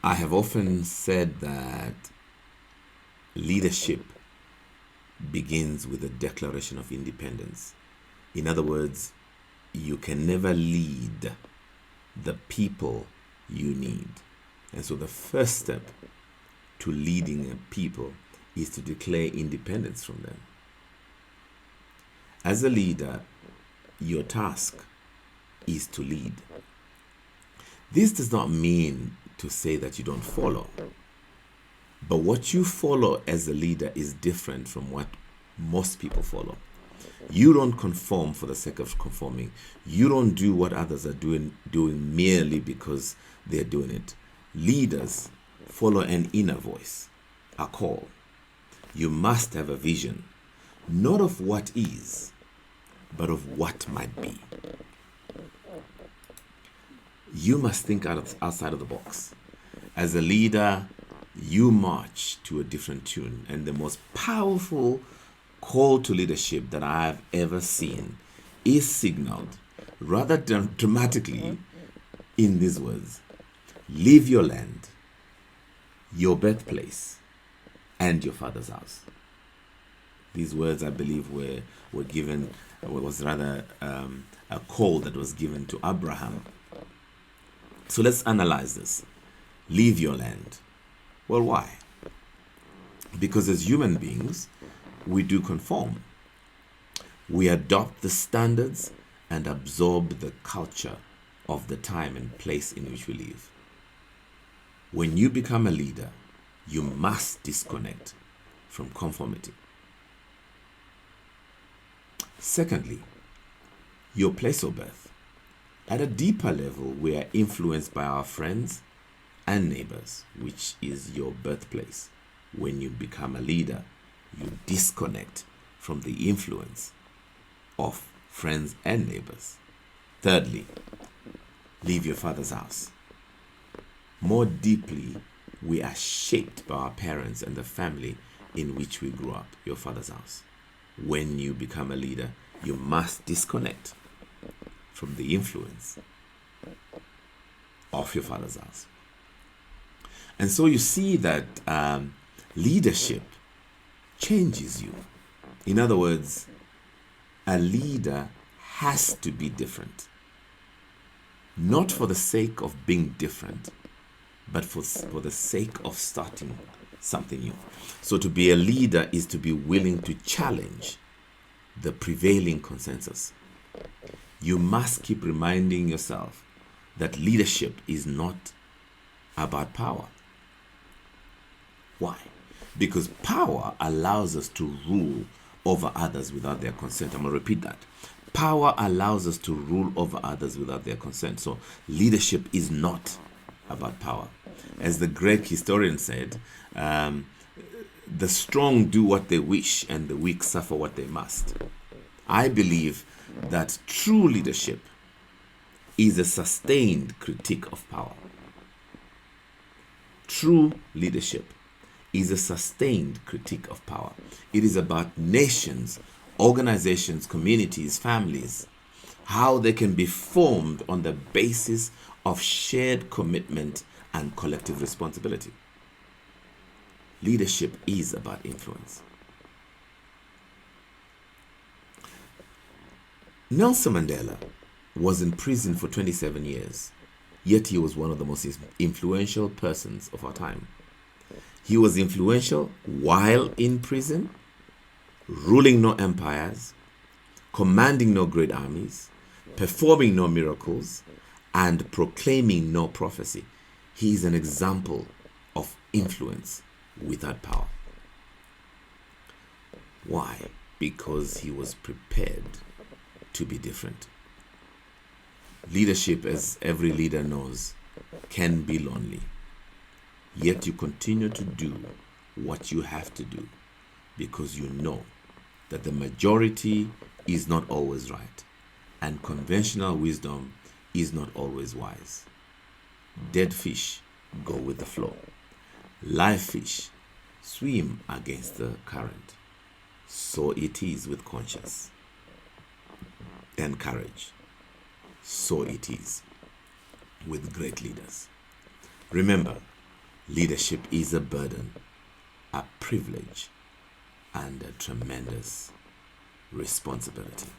I have often said that leadership begins with a declaration of independence. In other words, you can never lead the people you need. And so the first step to leading a people is to declare independence from them. As a leader, your task is to lead. This does not mean to say that you don't follow. But what you follow as a leader is different from what most people follow. You don't conform for the sake of conforming. You don't do what others are doing merely because they're doing it. Leaders follow an inner voice, a call. You must have a vision, not of what is, but of what might be. You must think outside of the box. As a leader, you march to a different tune. And the most powerful call to leadership that I have ever seen is signaled rather dramatically in these words: leave your land, your birthplace, and your father's house. These words, I believe, were given, was rather a call that was given to Abraham. So let's analyze this. Leave your land. Well, why? Because as human beings, we do conform. We adopt the standards and absorb the culture of the time and place in which we live. When you become a leader, you must disconnect from conformity. Secondly, your place of birth. At a deeper level, we are influenced by our friends and neighbors, which is your birthplace. When you become a leader, you disconnect from the influence of friends and neighbors. Thirdly, leave your father's house. More deeply, we are shaped by our parents and the family in which we grew up, your father's house. When you become a leader, you must disconnect from the influence of your father's house. And so you see that leadership changes you. In other words, a leader has to be different. Not for the sake of being different, but for the sake of starting something new. So to be a leader is to be willing to challenge the prevailing consensus. You must keep reminding yourself that leadership is not about power. Why? Because power allows us to rule over others without their consent. I'm going to repeat that. Power allows us to rule over others without their consent. So leadership is not about power. As the Greek historian said, the strong do what they wish and the weak suffer what they must. I believe that true leadership is a sustained critique of power. True leadership is a sustained critique of power. It is about nations, organizations, communities, families, how they can be formed on the basis of shared commitment and collective responsibility. Leadership is about influence. Nelson Mandela was in prison for 27 years, yet he was one of the most influential persons of our time. He was influential while in prison, ruling no empires, commanding no great armies, performing no miracles, and proclaiming no prophecy. He is an example of influence without power. Why? Because he was prepared to be different. Leadership, as every leader knows, can be lonely. Yet you continue to do what you have to do because you know that the majority is not always right and conventional wisdom is not always wise. Dead fish go with the flow. Live fish swim against the current. So it is with conscience and courage. So it is with great leaders. Remember, Leadership is a burden, a privilege, and a tremendous responsibility.